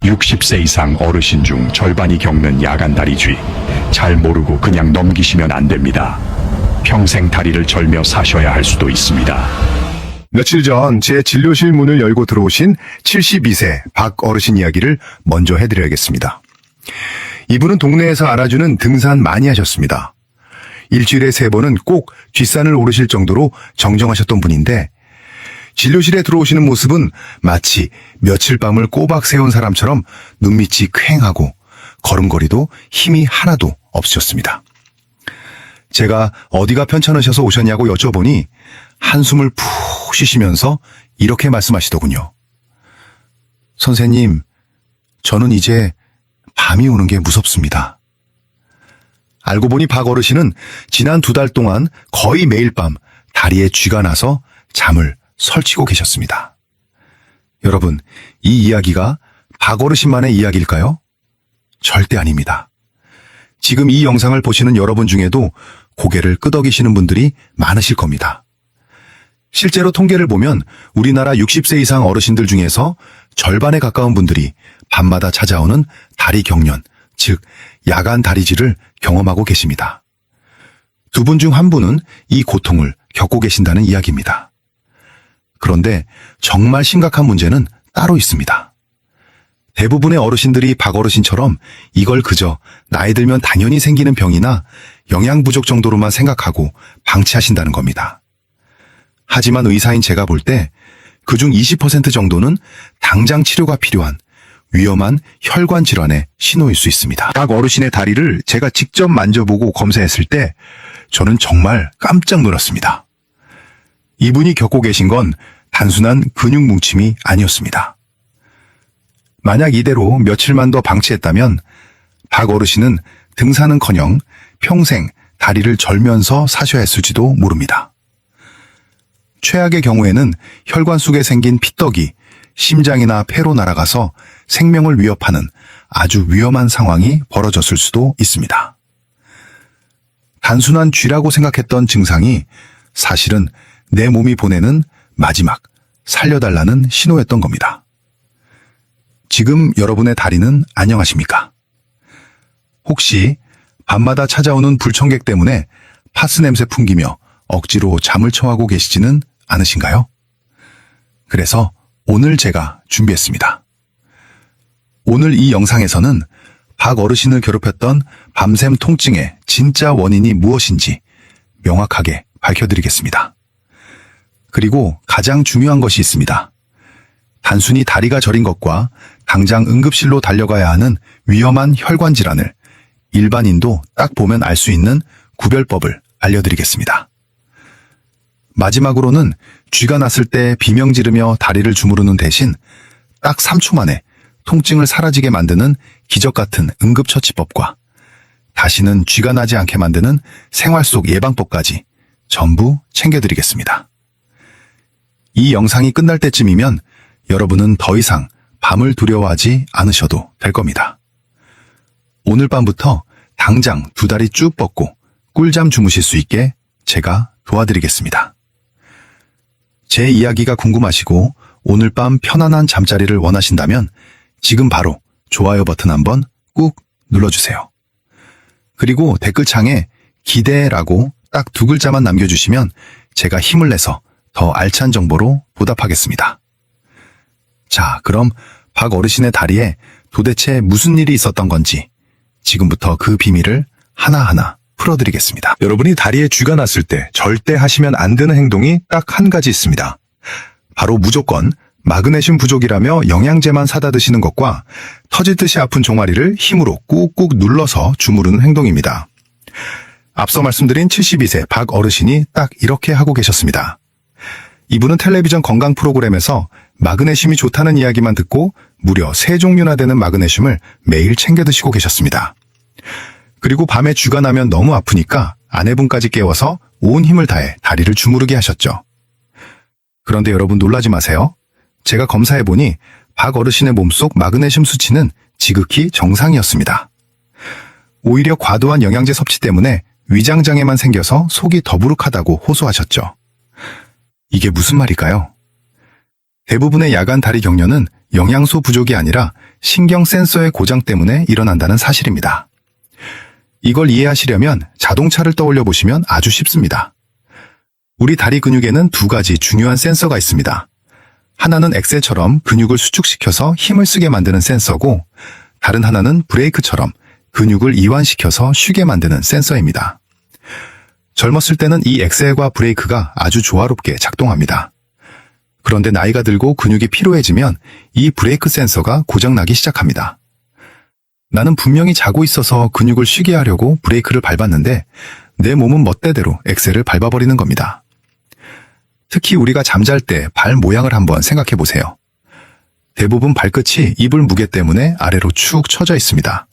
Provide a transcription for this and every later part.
60세 이상 어르신 중 절반이 겪는 야간 다리쥐. 잘 모르고 그냥 넘기시면 안 됩니다. 평생 다리를 절며 사셔야 할 수도 있습니다. 며칠 전 제 진료실 문을 열고 들어오신 72세 박 어르신 이야기를 먼저 해드려야겠습니다. 이분은 동네에서 알아주는 등산 많이 하셨습니다. 일주일에 3번은 꼭 뒷산을 오르실 정도로 정정하셨던 분인데 진료실에 들어오시는 모습은 마치 며칠 밤을 꼬박 세운 사람처럼 눈밑이 퀭하고 걸음걸이도 힘이 하나도 없으셨습니다. 제가 어디가 편찮으셔서 오셨냐고 여쭤보니 한숨을 푹 쉬시면서 이렇게 말씀하시더군요. 선생님, 저는 이제 밤이 오는 게 무섭습니다. 알고 보니 박 어르신은 지난 2달 동안 거의 매일 밤 다리에 쥐가 나서 잠을 설치고 계셨습니다. 여러분, 이 이야기가 박 어르신만의 이야기일까요? 절대 아닙니다. 지금 이 영상을 보시는 여러분 중에도 고개를 끄덕이시는 분들이 많으실 겁니다. 실제로 통계를 보면 우리나라 60세 이상 어르신들 중에서 절반에 가까운 분들이 밤마다 찾아오는 다리 경련, 즉 야간 다리쥐를 경험하고 계십니다. 2분 중 1분은 이 고통을 겪고 계신다는 이야기입니다. 그런데 정말 심각한 문제는 따로 있습니다. 대부분의 어르신들이 박 어르신처럼 이걸 그저 나이 들면 당연히 생기는 병이나 영양 부족 정도로만 생각하고 방치하신다는 겁니다. 하지만 의사인 제가 볼 때 그중 20% 정도는 당장 치료가 필요한 위험한 혈관 질환의 신호일 수 있습니다. 박 어르신의 다리를 제가 직접 만져보고 검사했을 때 저는 정말 깜짝 놀랐습니다. 이분이 겪고 계신 건 단순한 근육 뭉침이 아니었습니다. 만약 이대로 며칠만 더 방치했다면 박 어르신은 등산은커녕 평생 다리를 절면서 사셔야 했을지도 모릅니다. 최악의 경우에는 혈관 속에 생긴 피떡이 심장이나 폐로 날아가서 생명을 위협하는 아주 위험한 상황이 벌어졌을 수도 있습니다. 단순한 쥐라고 생각했던 증상이 사실은 내 몸이 보내는 마지막 살려달라는 신호였던 겁니다. 지금 여러분의 다리는 안녕하십니까? 혹시 밤마다 찾아오는 불청객 때문에 파스 냄새 풍기며 억지로 잠을 청하고 계시지는 않으신가요? 그래서 오늘 제가 준비했습니다. 오늘 이 영상에서는 박 어르신을 괴롭혔던 밤샘 통증의 진짜 원인이 무엇인지 명확하게 밝혀드리겠습니다. 그리고 가장 중요한 것이 있습니다. 단순히 다리가 저린 것과 당장 응급실로 달려가야 하는 위험한 혈관 질환을 일반인도 딱 보면 알 수 있는 구별법을 알려드리겠습니다. 마지막으로는 쥐가 났을 때 비명 지르며 다리를 주무르는 대신 딱 3초 만에 통증을 사라지게 만드는 기적 같은 응급처치법과 다시는 쥐가 나지 않게 만드는 생활 속 예방법까지 전부 챙겨드리겠습니다. 이 영상이 끝날 때쯤이면 여러분은 더 이상 밤을 두려워하지 않으셔도 될 겁니다. 오늘 밤부터 당장 2다리 쭉 뻗고 꿀잠 주무실 수 있게 제가 도와드리겠습니다. 제 이야기가 궁금하시고 오늘 밤 편안한 잠자리를 원하신다면 지금 바로 좋아요 버튼 한번 꾹 눌러주세요. 그리고 댓글창에 기대라고 딱 2글자만 남겨주시면 제가 힘을 내서 더 알찬 정보로 보답하겠습니다. 자, 그럼 박 어르신의 다리에 도대체 무슨 일이 있었던 건지 지금부터 그 비밀을 하나하나 풀어드리겠습니다. 여러분이 다리에 쥐가 났을 때 절대 하시면 안 되는 행동이 딱 한 가지 있습니다. 바로 무조건 마그네슘 부족이라며 영양제만 사다 드시는 것과 터질듯이 아픈 종아리를 힘으로 꾹꾹 눌러서 주무르는 행동입니다. 앞서 말씀드린 72세 박 어르신이 딱 이렇게 하고 계셨습니다. 이분은 텔레비전 건강 프로그램에서 마그네슘이 좋다는 이야기만 듣고 무려 3종류나 되는 마그네슘을 매일 챙겨 드시고 계셨습니다. 그리고 밤에 쥐가 나면 너무 아프니까 아내분까지 깨워서 온 힘을 다해 다리를 주무르게 하셨죠. 그런데 여러분 놀라지 마세요. 제가 검사해보니 박 어르신의 몸속 마그네슘 수치는 지극히 정상이었습니다. 오히려 과도한 영양제 섭취 때문에 위장장애만 생겨서 속이 더부룩하다고 호소하셨죠. 이게 무슨 말일까요? 대부분의 야간 다리 경련은 영양소 부족이 아니라 신경 센서의 고장 때문에 일어난다는 사실입니다. 이걸 이해하시려면 자동차를 떠올려 보시면 아주 쉽습니다. 우리 다리 근육에는 두 가지 중요한 센서가 있습니다. 하나는 엑셀처럼 근육을 수축시켜서 힘을 쓰게 만드는 센서고, 다른 하나는 브레이크처럼 근육을 이완시켜서 쉬게 만드는 센서입니다. 젊었을 때는 이 엑셀과 브레이크가 아주 조화롭게 작동합니다. 그런데 나이가 들고 근육이 피로해지면 이 브레이크 센서가 고장나기 시작합니다. 나는 분명히 자고 있어서 근육을 쉬게 하려고 브레이크를 밟았는데 내 몸은 멋대대로 엑셀을 밟아버리는 겁니다. 특히 우리가 잠잘 때 발 모양을 한번 생각해 보세요. 대부분 발끝이 이불 무게 때문에 아래로 축 처져 있습니다.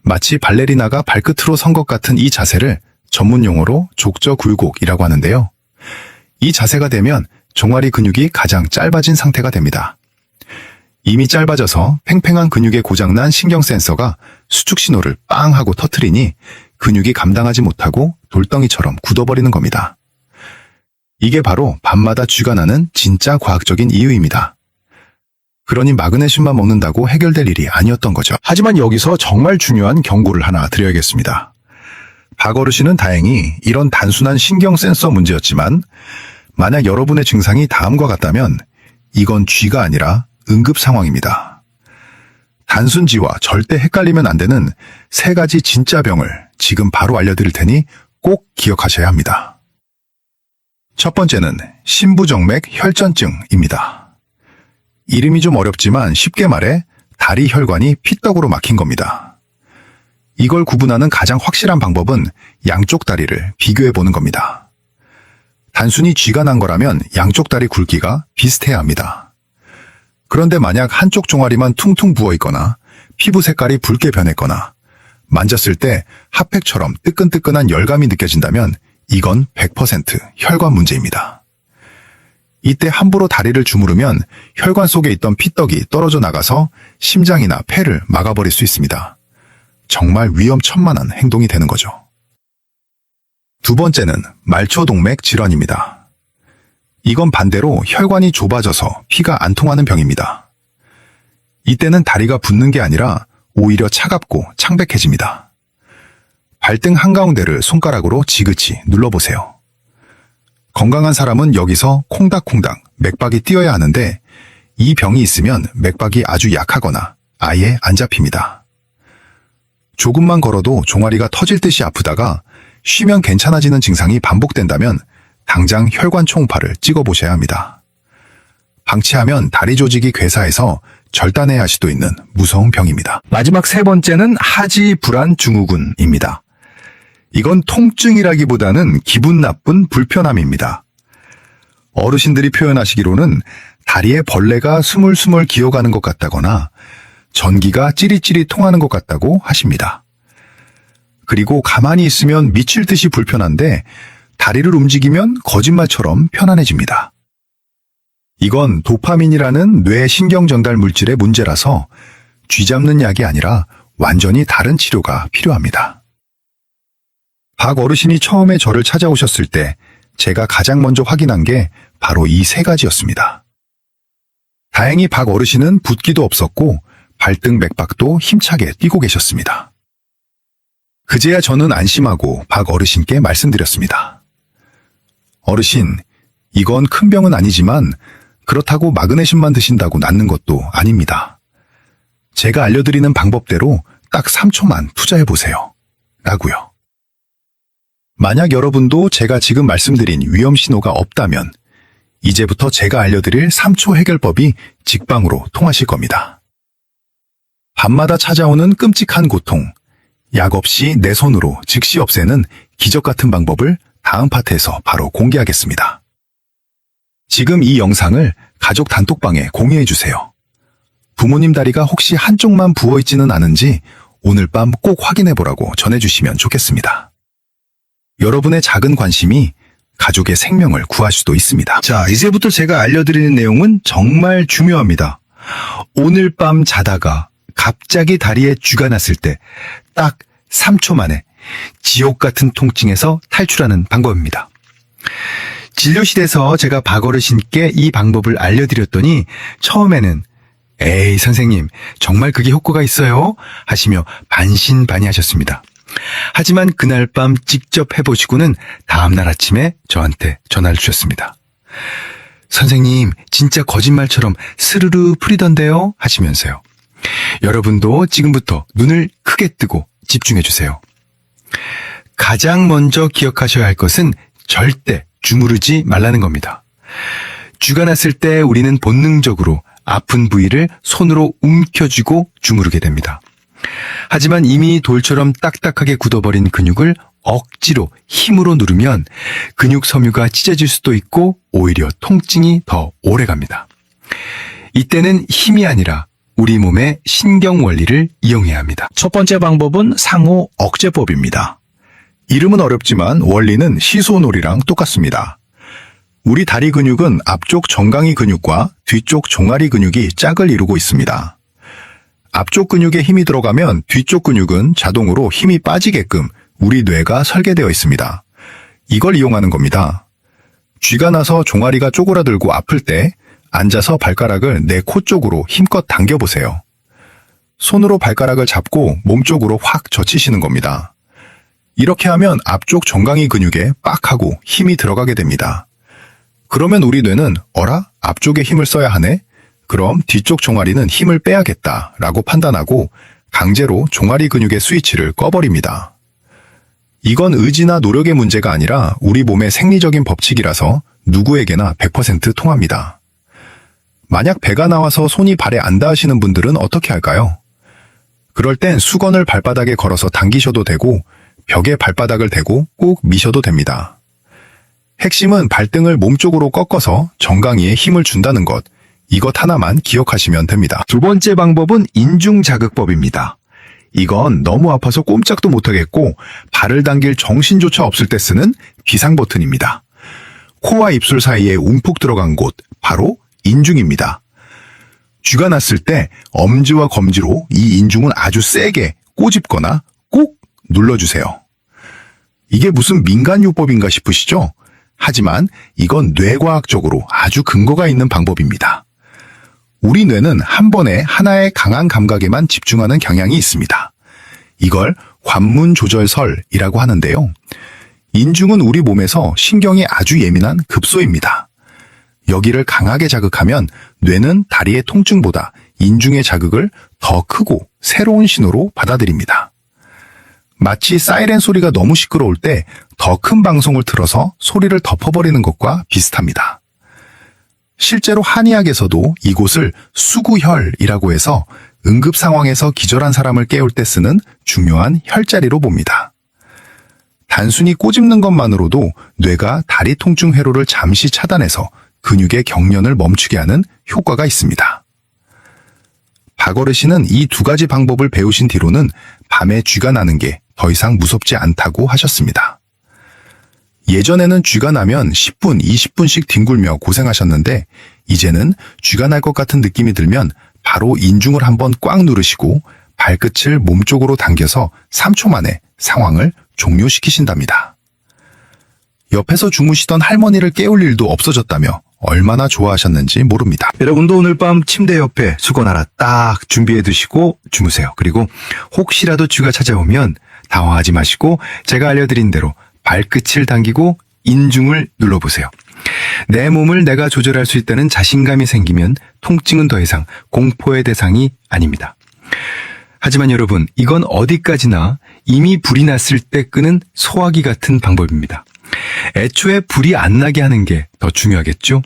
마치 발레리나가 발끝으로 선 것 같은 이 자세를 전문 용어로 족저굴곡이라고 하는데요. 이 자세가 되면 종아리 근육이 가장 짧아진 상태가 됩니다. 이미 짧아져서 팽팽한 근육에 고장난 신경 센서가 수축 신호를 빵 하고 터트리니 근육이 감당하지 못하고 돌덩이처럼 굳어버리는 겁니다. 이게 바로 밤마다 쥐가 나는 진짜 과학적인 이유입니다. 그러니 마그네슘만 먹는다고 해결될 일이 아니었던 거죠. 하지만 여기서 정말 중요한 경고를 하나 드려야겠습니다. 박 어르신은 다행히 이런 단순한 신경 센서 문제였지만 만약 여러분의 증상이 다음과 같다면 이건 쥐가 아니라 응급 상황입니다. 단순 쥐와 절대 헷갈리면 안 되는 세 가지 진짜 병을 지금 바로 알려드릴 테니 꼭 기억하셔야 합니다. 첫 번째는 심부정맥 혈전증입니다. 이름이 좀 어렵지만 쉽게 말해 다리 혈관이 피떡으로 막힌 겁니다. 이걸 구분하는 가장 확실한 방법은 양쪽 다리를 비교해 보는 겁니다. 단순히 쥐가 난 거라면 양쪽 다리 굵기가 비슷해야 합니다. 그런데 만약 한쪽 종아리만 퉁퉁 부어 있거나 피부 색깔이 붉게 변했거나 만졌을 때 핫팩처럼 뜨끈뜨끈한 열감이 느껴진다면 이건 100% 혈관 문제입니다. 이때 함부로 다리를 주무르면 혈관 속에 있던 피떡이 떨어져 나가서 심장이나 폐를 막아버릴 수 있습니다. 정말 위험천만한 행동이 되는 거죠. 두 번째는 말초동맥 질환입니다. 이건 반대로 혈관이 좁아져서 피가 안 통하는 병입니다. 이때는 다리가 붓는 게 아니라 오히려 차갑고 창백해집니다. 발등 한가운데를 손가락으로 지그치 눌러보세요. 건강한 사람은 여기서 콩닥콩닥 맥박이 뛰어야 하는데 이 병이 있으면 맥박이 아주 약하거나 아예 안 잡힙니다. 조금만 걸어도 종아리가 터질 듯이 아프다가 쉬면 괜찮아지는 증상이 반복된다면 당장 혈관 초음파를 찍어보셔야 합니다. 방치하면 다리 조직이 괴사해서 절단해야 할 수도 있는 무서운 병입니다. 마지막 세 번째는 하지 불안 증후군입니다. 이건 통증이라기보다는 기분 나쁜 불편함입니다. 어르신들이 표현하시기로는 다리에 벌레가 스물스물 기어가는 것 같다거나 전기가 찌릿찌릿 통하는 것 같다고 하십니다. 그리고 가만히 있으면 미칠 듯이 불편한데 다리를 움직이면 거짓말처럼 편안해집니다. 이건 도파민이라는 뇌 신경 전달 물질의 문제라서 쥐 잡는 약이 아니라 완전히 다른 치료가 필요합니다. 박 어르신이 처음에 저를 찾아오셨을 때 제가 가장 먼저 확인한 게 바로 이 세 가지였습니다. 다행히 박 어르신은 붓기도 없었고 발등 맥박도 힘차게 뛰고 계셨습니다. 그제야 저는 안심하고 박 어르신께 말씀드렸습니다. 어르신, 이건 큰 병은 아니지만 그렇다고 마그네슘만 드신다고 낫는 것도 아닙니다. 제가 알려드리는 방법대로 딱 3초만 투자해보세요. 라고요. 만약 여러분도 제가 지금 말씀드린 위험 신호가 없다면 이제부터 제가 알려드릴 3초 해결법이 직방으로 통하실 겁니다. 밤마다 찾아오는 끔찍한 고통, 약 없이 내 손으로 즉시 없애는 기적 같은 방법을 다음 파트에서 바로 공개하겠습니다. 지금 이 영상을 가족 단톡방에 공유해주세요. 부모님 다리가 혹시 한쪽만 부어있지는 않은지 오늘 밤 꼭 확인해보라고 전해주시면 좋겠습니다. 여러분의 작은 관심이 가족의 생명을 구할 수도 있습니다. 자, 이제부터 제가 알려드리는 내용은 정말 중요합니다. 오늘 밤 자다가 갑자기 다리에 쥐가 났을 때 딱 3초 만에 지옥 같은 통증에서 탈출하는 방법입니다. 진료실에서 제가 박 어르신께 이 방법을 알려드렸더니 처음에는 에이, 선생님, 정말 그게 효과가 있어요? 하시며 반신반의하셨습니다. 하지만 그날 밤 직접 해보시고는 다음날 아침에 저한테 전화를 주셨습니다. 선생님, 진짜 거짓말처럼 스르르 풀리던데요? 하시면서요. 여러분도 지금부터 눈을 크게 뜨고 집중해주세요. 가장 먼저 기억하셔야 할 것은 절대 주무르지 말라는 겁니다. 쥐가 났을 때 우리는 본능적으로 아픈 부위를 손으로 움켜쥐고 주무르게 됩니다. 하지만 이미 돌처럼 딱딱하게 굳어버린 근육을 억지로 힘으로 누르면 근육 섬유가 찢어질 수도 있고 오히려 통증이 더 오래 갑니다. 이때는 힘이 아니라 우리 몸의 신경 원리를 이용해야 합니다. 첫 번째 방법은 상호 억제법입니다. 이름은 어렵지만 원리는 시소놀이랑 똑같습니다. 우리 다리 근육은 앞쪽 정강이 근육과 뒤쪽 종아리 근육이 짝을 이루고 있습니다. 앞쪽 근육에 힘이 들어가면 뒤쪽 근육은 자동으로 힘이 빠지게끔 우리 뇌가 설계되어 있습니다. 이걸 이용하는 겁니다. 쥐가 나서 종아리가 쪼그라들고 아플 때 앉아서 발가락을 내 코 쪽으로 힘껏 당겨보세요. 손으로 발가락을 잡고 몸쪽으로 확 젖히시는 겁니다. 이렇게 하면 앞쪽 정강이 근육에 빡 하고 힘이 들어가게 됩니다. 그러면 우리 뇌는 어라? 앞쪽에 힘을 써야 하네? 그럼 뒤쪽 종아리는 힘을 빼야겠다 라고 판단하고 강제로 종아리 근육의 스위치를 꺼버립니다. 이건 의지나 노력의 문제가 아니라 우리 몸의 생리적인 법칙이라서 누구에게나 100% 통합니다. 만약 배가 나와서 손이 발에 안 닿으시는 분들은 어떻게 할까요? 그럴 땐 수건을 발바닥에 걸어서 당기셔도 되고 벽에 발바닥을 대고 꾹 미셔도 됩니다. 핵심은 발등을 몸쪽으로 꺾어서 정강이에 힘을 준다는 것, 이것 하나만 기억하시면 됩니다. 두 번째 방법은 인중자극법입니다. 이건 너무 아파서 꼼짝도 못하겠고 발을 당길 정신조차 없을 때 쓰는 비상버튼입니다. 코와 입술 사이에 움푹 들어간 곳, 바로 인중입니다. 쥐가 났을 때 엄지와 검지로 이 인중을 아주 세게 꼬집거나 꾹 눌러주세요. 이게 무슨 민간요법인가 싶으시죠? 하지만 이건 뇌과학적으로 아주 근거가 있는 방법입니다. 우리 뇌는 한 번에 하나의 강한 감각에만 집중하는 경향이 있습니다. 이걸 관문조절설이라고 하는데요. 인중은 우리 몸에서 신경이 아주 예민한 급소입니다. 여기를 강하게 자극하면 뇌는 다리의 통증보다 인중의 자극을 더 크고 새로운 신호로 받아들입니다. 마치 사이렌 소리가 너무 시끄러울 때 더 큰 방송을 틀어서 소리를 덮어버리는 것과 비슷합니다. 실제로 한의학에서도 이곳을 수구혈이라고 해서 응급 상황에서 기절한 사람을 깨울 때 쓰는 중요한 혈자리로 봅니다. 단순히 꼬집는 것만으로도 뇌가 다리 통증 회로를 잠시 차단해서 근육의 경련을 멈추게 하는 효과가 있습니다. 박어르신은 이 두 가지 방법을 배우신 뒤로는 밤에 쥐가 나는 게 더 이상 무섭지 않다고 하셨습니다. 예전에는 쥐가 나면 10분, 20분씩 뒹굴며 고생하셨는데 이제는 쥐가 날 것 같은 느낌이 들면 바로 인중을 한번 꽉 누르시고 발끝을 몸쪽으로 당겨서 3초 만에 상황을 종료시키신답니다. 옆에서 주무시던 할머니를 깨울 일도 없어졌다며 얼마나 좋아하셨는지 모릅니다. 여러분도 오늘 밤 침대 옆에 수건 하나 딱 준비해 두시고 주무세요. 그리고 혹시라도 쥐가 찾아오면 당황하지 마시고 제가 알려드린 대로 발끝을 당기고 인중을 눌러보세요. 내 몸을 내가 조절할 수 있다는 자신감이 생기면 통증은 더 이상 공포의 대상이 아닙니다. 하지만 여러분, 이건 어디까지나 이미 불이 났을 때 끄는 소화기 같은 방법입니다. 애초에 불이 안 나게 하는 게 더 중요하겠죠?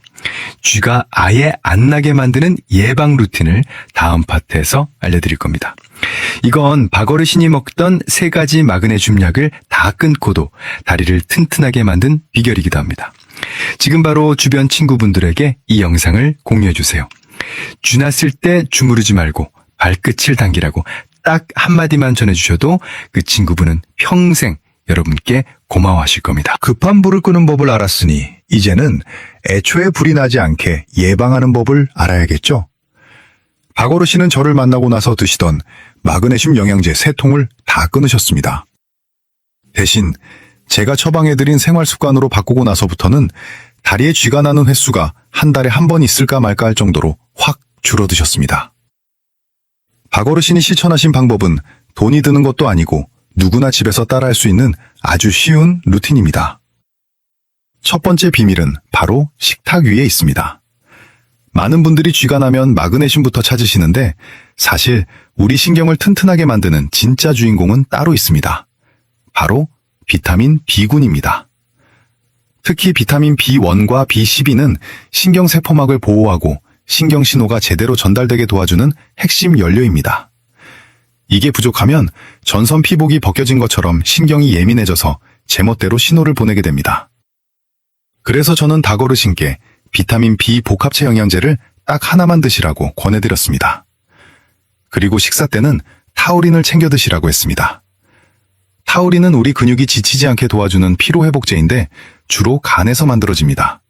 쥐가 아예 안 나게 만드는 예방 루틴을 다음 파트에서 알려드릴 겁니다. 이건 박어르신이 먹던 3가지 마그네슘 약을 다 끊고도 다리를 튼튼하게 만든 비결이기도 합니다. 지금 바로 주변 친구분들에게 이 영상을 공유해주세요. 쥐 났을 때 주무르지 말고 발끝을 당기라고 딱 한마디만 전해주셔도 그 친구분은 평생 여러분께 고마워하실 겁니다. 급한 불을 끄는 법을 알았으니 이제는 애초에 불이 나지 않게 예방하는 법을 알아야겠죠? 박어르신은 저를 만나고 나서 드시던 마그네슘 영양제 3통을 다 끊으셨습니다. 대신 제가 처방해드린 생활 습관으로 바꾸고 나서부터는 다리에 쥐가 나는 횟수가 한 달에 한 번 있을까 말까 할 정도로 확 줄어드셨습니다. 박어르신이 실천하신 방법은 돈이 드는 것도 아니고 누구나 집에서 따라할 수 있는 아주 쉬운 루틴입니다. 첫 번째 비밀은 바로 식탁 위에 있습니다. 많은 분들이 쥐가 나면 마그네슘부터 찾으시는데 사실 우리 신경을 튼튼하게 만드는 진짜 주인공은 따로 있습니다. 바로 비타민 B군입니다. 특히 비타민 B1과 B12는 신경세포막을 보호하고 신경신호가 제대로 전달되게 도와주는 핵심 연료입니다. 이게 부족하면 전선 피복이 벗겨진 것처럼 신경이 예민해져서 제멋대로 신호를 보내게 됩니다. 그래서 저는 닭어르신께 비타민 B 복합체 영양제를 딱 하나만 드시라고 권해드렸습니다. 그리고 식사 때는 타우린을 챙겨 드시라고 했습니다. 타우린은 우리 근육이 지치지 않게 도와주는 피로회복제인데 주로 간에서 만들어집니다.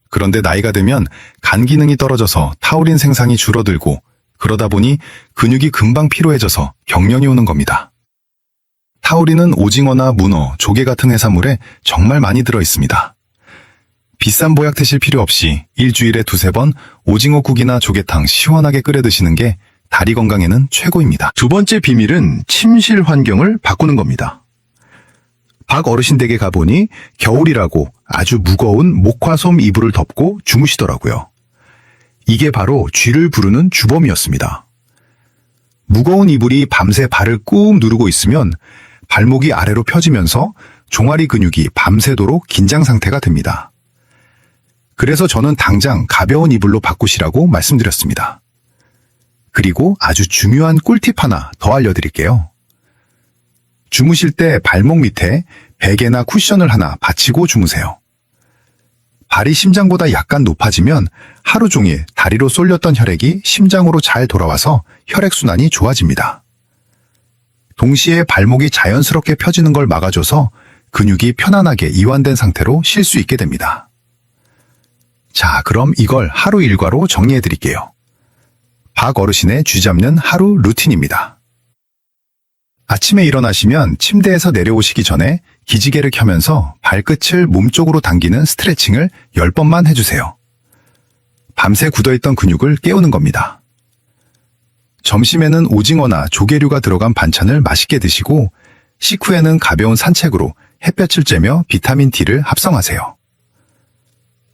그런데 나이가 되면 간 기능이 떨어져서 타우린 생산이 줄어들고 그러다 보니 근육이 금방 피로해져서 경련이 오는 겁니다. 타우린은 오징어나 문어, 조개 같은 해산물에 정말 많이 들어 있습니다. 비싼 보약 드실 필요 없이 일주일에 2-3번 오징어국이나 조개탕 시원하게 끓여 드시는 게 다리 건강에는 최고입니다. 두 번째 비밀은 침실 환경을 바꾸는 겁니다. 박 어르신 댁에 가보니 겨울이라고 아주 무거운 목화솜 이불을 덮고 주무시더라고요. 이게 바로 쥐를 부르는 주범이었습니다. 무거운 이불이 밤새 발을 꾹 누르고 있으면 발목이 아래로 펴지면서 종아리 근육이 밤새도록 긴장 상태가 됩니다. 그래서 저는 당장 가벼운 이불로 바꾸시라고 말씀드렸습니다. 그리고 아주 중요한 꿀팁 하나 더 알려드릴게요. 주무실 때 발목 밑에 베개나 쿠션을 하나 받치고 주무세요. 발이 심장보다 약간 높아지면 하루 종일 다리로 쏠렸던 혈액이 심장으로 잘 돌아와서 혈액순환이 좋아집니다. 동시에 발목이 자연스럽게 펴지는 걸 막아줘서 근육이 편안하게 이완된 상태로 쉴 수 있게 됩니다. 자, 그럼 이걸 하루 일과로 정리해드릴게요. 박 어르신의 쥐 잡는 하루 루틴입니다. 아침에 일어나시면 침대에서 내려오시기 전에 기지개를 켜면서 발끝을 몸쪽으로 당기는 스트레칭을 10번만 해주세요. 밤새 굳어있던 근육을 깨우는 겁니다. 점심에는 오징어나 조개류가 들어간 반찬을 맛있게 드시고 식후에는 가벼운 산책으로 햇볕을 쬐며 비타민 D를 합성하세요.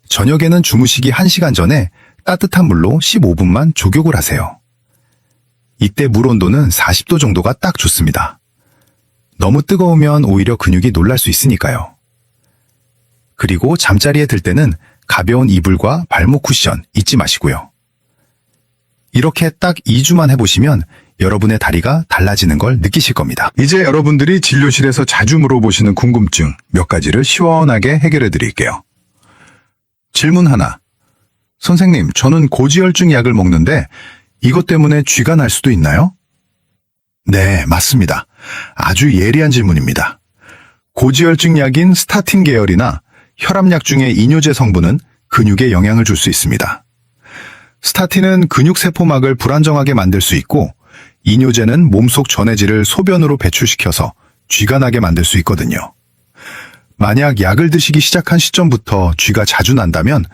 저녁에는 주무시기 1시간 전에 따뜻한 물로 15분만 족욕을 하세요. 이때 물 온도는 40도 정도가 딱 좋습니다. 너무 뜨거우면 오히려 근육이 놀랄 수 있으니까요. 그리고 잠자리에 들 때는 가벼운 이불과 발목 쿠션 잊지 마시고요. 이렇게 딱 2주만 해보시면 여러분의 다리가 달라지는 걸 느끼실 겁니다. 이제 여러분들이 진료실에서 자주 물어보시는 궁금증 몇 가지를 시원하게 해결해 드릴게요. 질문 하나. 선생님, 저는 고지혈증 약을 먹는데 이것 때문에 쥐가 날 수도 있나요? 네, 맞습니다. 아주 예리한 질문입니다. 고지혈증 약인 스타틴 계열이나 혈압약 중의 이뇨제 성분은 근육에 영향을 줄 수 있습니다. 스타틴은 근육세포막을 불안정하게 만들 수 있고 이뇨제는 몸속 전해질을 소변으로 배출시켜서 쥐가 나게 만들 수 있거든요. 만약 약을 드시기 시작한 시점부터 쥐가 자주 난다면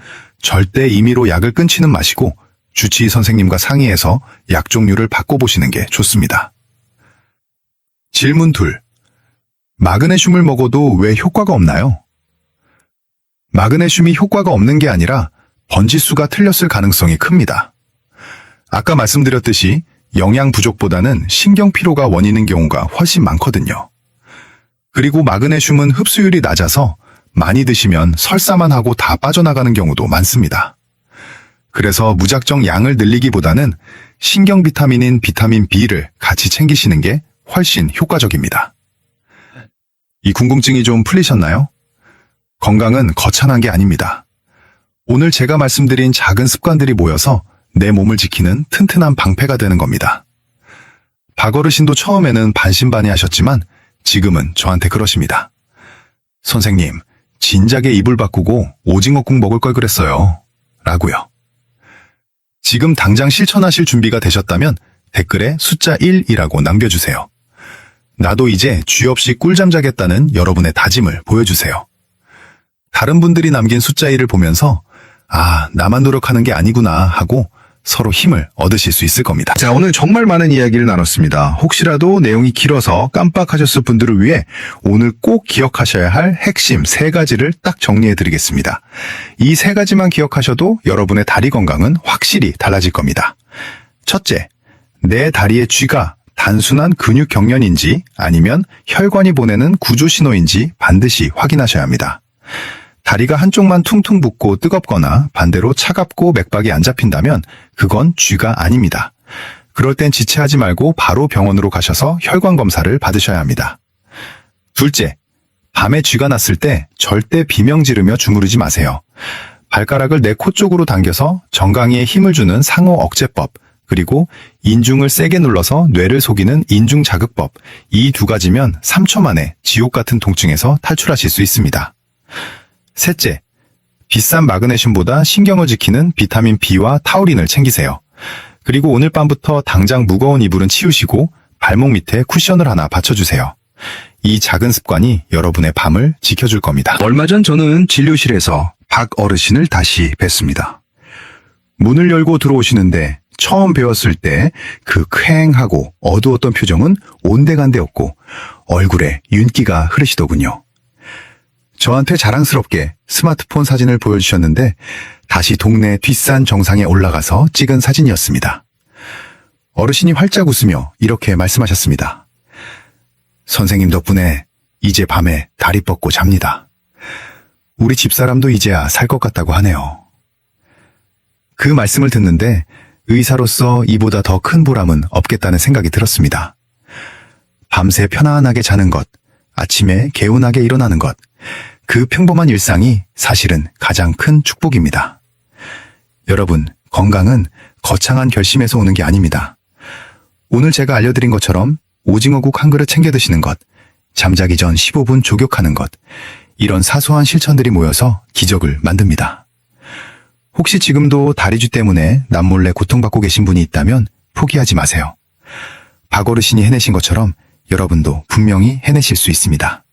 절대 임의로 약을 끊지는 마시고 주치의 선생님과 상의해서 약 종류를 바꿔보시는 게 좋습니다. 질문 2. 마그네슘을 먹어도 왜 효과가 없나요? 마그네슘이 효과가 없는 게 아니라 번지수가 틀렸을 가능성이 큽니다. 아까 말씀드렸듯이 영양 부족보다는 신경 피로가 원인인 경우가 훨씬 많거든요. 그리고 마그네슘은 흡수율이 낮아서 많이 드시면 설사만 하고 다 빠져나가는 경우도 많습니다. 그래서 무작정 양을 늘리기보다는 신경 비타민인 비타민 B를 같이 챙기시는 게 훨씬 효과적입니다. 이 궁금증이 좀 풀리셨나요? 건강은 거창한 게 아닙니다. 오늘 제가 말씀드린 작은 습관들이 모여서 내 몸을 지키는 튼튼한 방패가 되는 겁니다. 박 어르신도 처음에는 반신반의하셨지만 지금은 저한테 그러십니다. 선생님, 진작에 이불 바꾸고 오징어국 먹을 걸 그랬어요. 라고요. 지금 당장 실천하실 준비가 되셨다면 댓글에 숫자 1이라고 남겨주세요. 나도 이제 쥐 없이 꿀잠 자겠다는 여러분의 다짐을 보여주세요. 다른 분들이 남긴 숫자 1을 보면서 아, 나만 노력하는 게 아니구나 하고 서로 힘을 얻으실 수 있을 겁니다. 자, 오늘 정말 많은 이야기를 나눴습니다. 혹시라도 내용이 길어서 깜빡하셨을 분들을 위해 오늘 꼭 기억하셔야 할 핵심 3가지를 딱 정리해 드리겠습니다. 이 3가지만 기억하셔도 여러분의 다리 건강은 확실히 달라질 겁니다. 첫째, 내 다리의 쥐가 단순한 근육 경련인지 아니면 혈관이 보내는 구조 신호인지 반드시 확인하셔야 합니다. 다리가 한쪽만 퉁퉁 붓고 뜨겁거나 반대로 차갑고 맥박이 안 잡힌다면 그건 쥐가 아닙니다. 그럴 땐 지체하지 말고 바로 병원으로 가셔서 혈관 검사를 받으셔야 합니다. 둘째, 밤에 쥐가 났을 때 절대 비명 지르며 주무르지 마세요. 발가락을 내 코 쪽으로 당겨서 정강이에 힘을 주는 상호 억제법, 그리고 인중을 세게 눌러서 뇌를 속이는 인중 자극법, 이 2가지면 3초 만에 지옥 같은 통증에서 탈출하실 수 있습니다. 셋째, 비싼 마그네슘보다 신경을 지키는 비타민 B와 타우린을 챙기세요. 그리고 오늘 밤부터 당장 무거운 이불은 치우시고 발목 밑에 쿠션을 하나 받쳐주세요. 이 작은 습관이 여러분의 밤을 지켜줄 겁니다. 얼마 전 저는 진료실에서 박 어르신을 다시 뵀습니다. 문을 열고 들어오시는데 처음 배웠을 때 그 쾌행하고 어두웠던 표정은 온데간데였고 얼굴에 윤기가 흐르시더군요. 저한테 자랑스럽게 스마트폰 사진을 보여주셨는데 다시 동네 뒷산 정상에 올라가서 찍은 사진이었습니다. 어르신이 활짝 웃으며 이렇게 말씀하셨습니다. 선생님 덕분에 이제 밤에 다리 뻗고 잡니다. 우리 집사람도 이제야 살 것 같다고 하네요. 그 말씀을 듣는데 의사로서 이보다 더 큰 보람은 없겠다는 생각이 들었습니다. 밤새 편안하게 자는 것, 아침에 개운하게 일어나는 것, 그 평범한 일상이 사실은 가장 큰 축복입니다. 여러분, 건강은 거창한 결심에서 오는 게 아닙니다. 오늘 제가 알려드린 것처럼 오징어국 한 그릇 챙겨 드시는 것, 잠자기 전 15분 조격하는 것, 이런 사소한 실천들이 모여서 기적을 만듭니다. 혹시 지금도 다리쥐 때문에 남몰래 고통받고 계신 분이 있다면 포기하지 마세요. 박 어르신이 해내신 것처럼 여러분도 분명히 해내실 수 있습니다.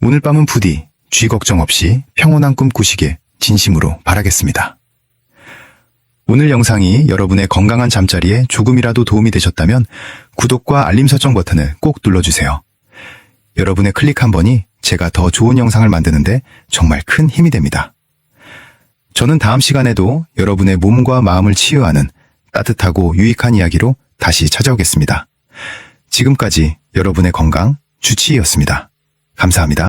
오늘 밤은 부디 쥐 걱정 없이 평온한 꿈 꾸시길 진심으로 바라겠습니다. 오늘 영상이 여러분의 건강한 잠자리에 조금이라도 도움이 되셨다면 구독과 알림 설정 버튼을 꼭 눌러주세요. 여러분의 클릭 한 번이 제가 더 좋은 영상을 만드는데 정말 큰 힘이 됩니다. 저는 다음 시간에도 여러분의 몸과 마음을 치유하는 따뜻하고 유익한 이야기로 다시 찾아오겠습니다. 지금까지 여러분의 건강 주치의였습니다. 감사합니다.